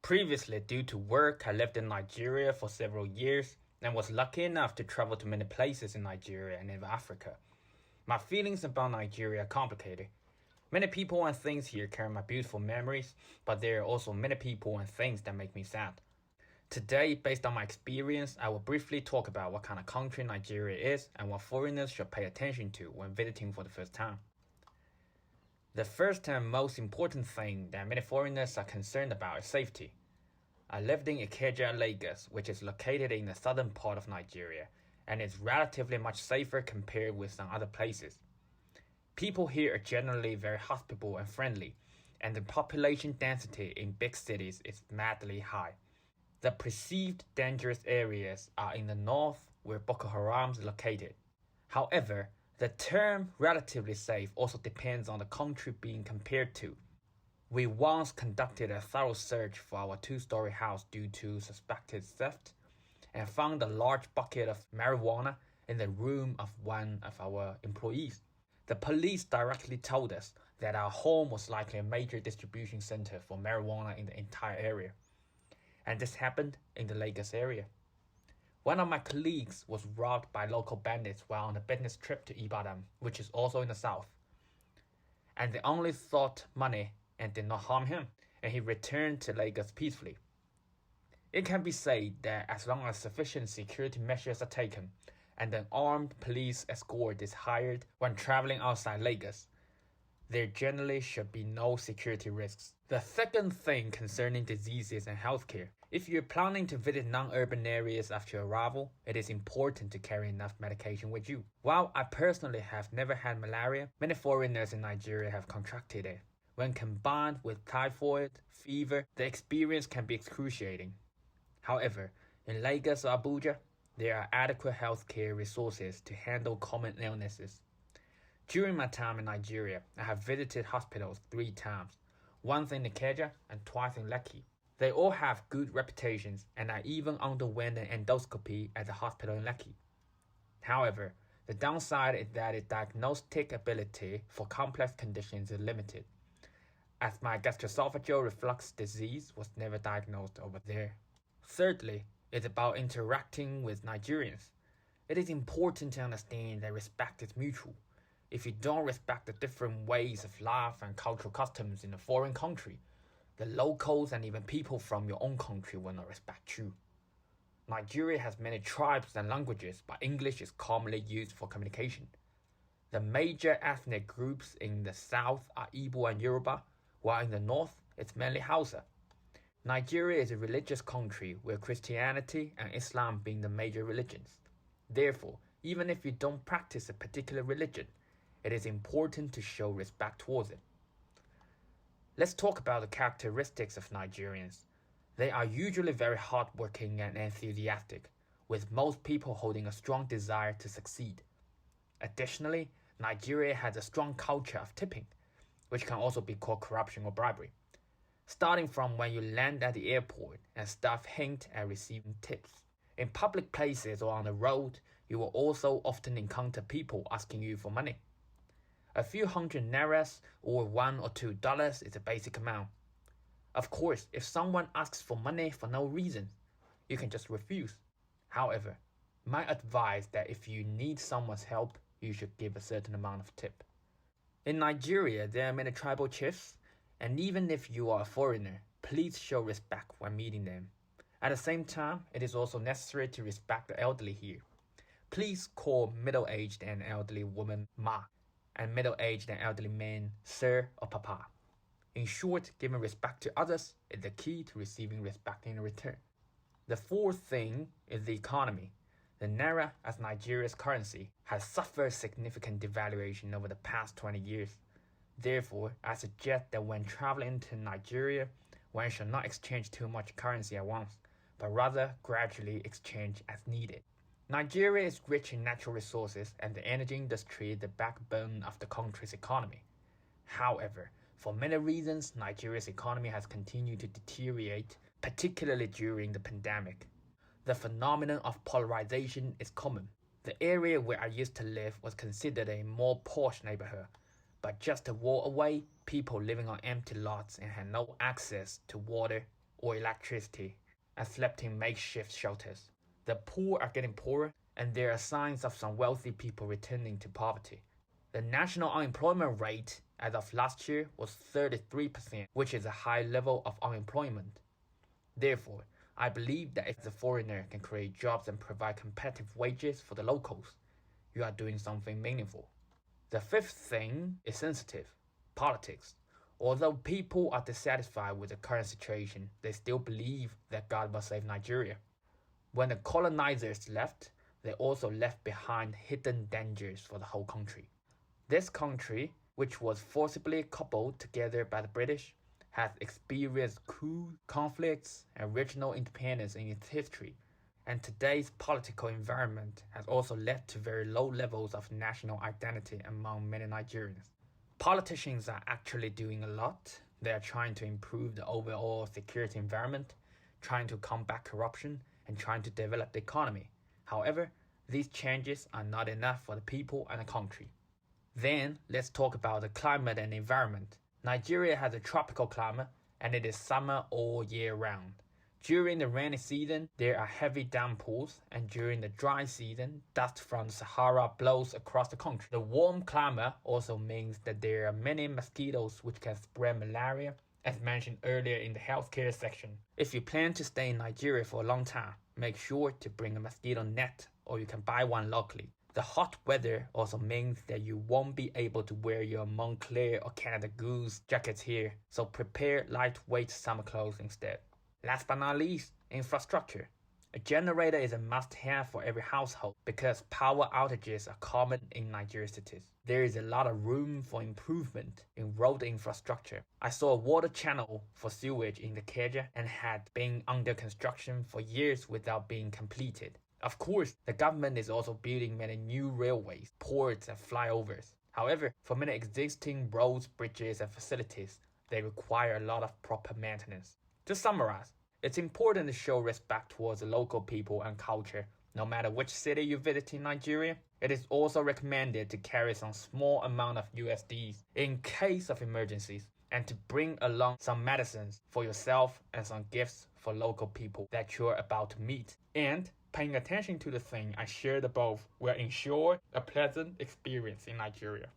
Previously, due to work, I lived in Nigeria for several years and was lucky enough to travel to many places in Nigeria and in Africa. My feelings about Nigeria are complicated. Many people and things here carry my beautiful memories, but there are also many people and things that make me sad. Today, based on my experience, I will briefly talk about what kind of country Nigeria is and what foreigners should pay attention to when visiting for the first time. The first and most important thing that many foreigners are concerned about is safety. I lived in Ikeja, Lagos, which is located in the southern part of Nigeria, and is relatively much safer compared with some other places. People here are generally very hospitable and friendly, and the population density in big cities is madly high. The perceived dangerous areas are in the north, where Boko Haram is located. However, the term relatively safe also depends on the country being compared to. We once conducted a thorough search for our two-story house due to suspected theft and found a large bucket of marijuana in the room of one of our employees. The police directly told us that our home was likely a major distribution center for marijuana in the entire area. And this happened in the Lagos area. One of my colleagues was robbed by local bandits while on a business trip to Ibadan, which is also in the south. And they only thought money and did not harm him, and he returned to Lagos peacefully. It can be said that as long as sufficient security measures are taken and an armed police escort is hired when traveling outside Lagos, there generally should be no security risks. The second thing concerning diseases and healthcare. If you're planning to visit non-urban areas after arrival, it is important to carry enough medication with you. While I personally have never had malaria, many foreigners in Nigeria have contracted it. When combined with typhoid, fever, the experience can be excruciating. However, in Lagos or Abuja, there are adequate healthcare resources to handle common illnesses. During my time in Nigeria, I have visited hospitals 3 times, once in Ikeja and twice in Lekki. They all have good reputations, and I even underwent an endoscopy at the hospital in Lekki. However, the downside is that its diagnostic ability for complex conditions is limited, as my gastroesophageal reflux disease was never diagnosed over there. Thirdly, it's about interacting with Nigerians. It is important to understand that respect is mutual. If you don't respect the different ways of life and cultural customs in a foreign country, the locals and even people from your own country will not respect you. Nigeria has many tribes and languages, but English is commonly used for communication. The major ethnic groups in the south are Igbo and Yoruba, while in the north it's mainly Hausa. Nigeria is a religious country with Christianity and Islam being the major religions. Therefore, even if you don't practice a particular religion, it is important to show respect towards it. Let's talk about the characteristics of Nigerians. They are usually very hardworking and enthusiastic, with most people holding a strong desire to succeed. Additionally, Nigeria has a strong culture of tipping, which can also be called corruption or bribery. Starting from when you land at the airport and staff hint at receiving tips. In public places or on the road, you will also often encounter people asking you for money. A few hundred nairas or $1 or $2 is a basic amount. Of course, if someone asks for money for no reason, you can just refuse. However, my advice that if you need someone's help, you should give a certain amount of tip. In Nigeria, there are many tribal chiefs, and even if you are a foreigner, please show respect when meeting them. At the same time, it is also necessary to respect the elderly here. Please call middle-aged and elderly women ma, and middle-aged and elderly men sir or papa. In short, giving respect to others is the key to receiving respect in return. The fourth thing is the economy. The naira, as Nigeria's currency, has suffered significant devaluation over the past 20 years. Therefore, I suggest that when traveling to Nigeria, one should not exchange too much currency at once, but rather gradually exchange as needed. Nigeria is rich in natural resources, and the energy industry is the backbone of the country's economy. However, for many reasons, Nigeria's economy has continued to deteriorate, particularly during the pandemic. The phenomenon of polarization is common. The area where I used to live was considered a more posh neighborhood, but just a wall away, people living on empty lots and had no access to water, or electricity and slept in makeshift shelters. The poor are getting poorer, and there are signs of some wealthy people returning to poverty. The national unemployment rate as of last year was 33%, which is a high level of unemployment. Therefore, I believe that if the foreigner can create jobs and provide competitive wages for the locals, you are doing something meaningful. The fifth thing is sensitive: politics. Although people are dissatisfied with the current situation, they still believe that God will save Nigeria. When the colonizers left, they also left behind hidden dangers for the whole country. This country, which was forcibly coupled together by the British, has experienced coups, conflicts, and regional independence in its history, and today's political environment has also led to very low levels of national identity among many Nigerians. Politicians are actually doing a lot. They are trying to improve the overall security environment, trying to combat corruption, and trying to develop the economy. However, these changes are not enough for the people and the country. Then, let's talk about the climate and environment. Nigeria has a tropical climate, and it is summer all year round. During the rainy season, there are heavy downpours, and during the dry season, dust from the Sahara blows across the country. The warm climate also means that there are many mosquitoes which can spread malaria, as mentioned earlier in the healthcare section. If you plan to stay in Nigeria for a long time, make sure to bring a mosquito net, or you can buy one locally. The hot weather also means that you won't be able to wear your Montclair or Canada Goose jackets here, so prepare lightweight summer clothes instead. Last but not least, infrastructure. A generator is a must-have for every household because power outages are common in Nigerian cities. There is a lot of room for improvement in road infrastructure. I saw a water channel for sewage in the Keja and had been under construction for years without being completed. Of course, the government is also building many new railways, ports, and flyovers. However, for many existing roads, bridges, and facilities, they require a lot of proper maintenance. To summarize, it's important to show respect towards the local people and culture, no matter which city you visit in Nigeria. It is also recommended to carry some small amount of USDs in case of emergencies, and to bring along some medicines for yourself and some gifts for local people that you're about to meet. And paying attention to the thing I shared above will ensure a pleasant experience in Nigeria.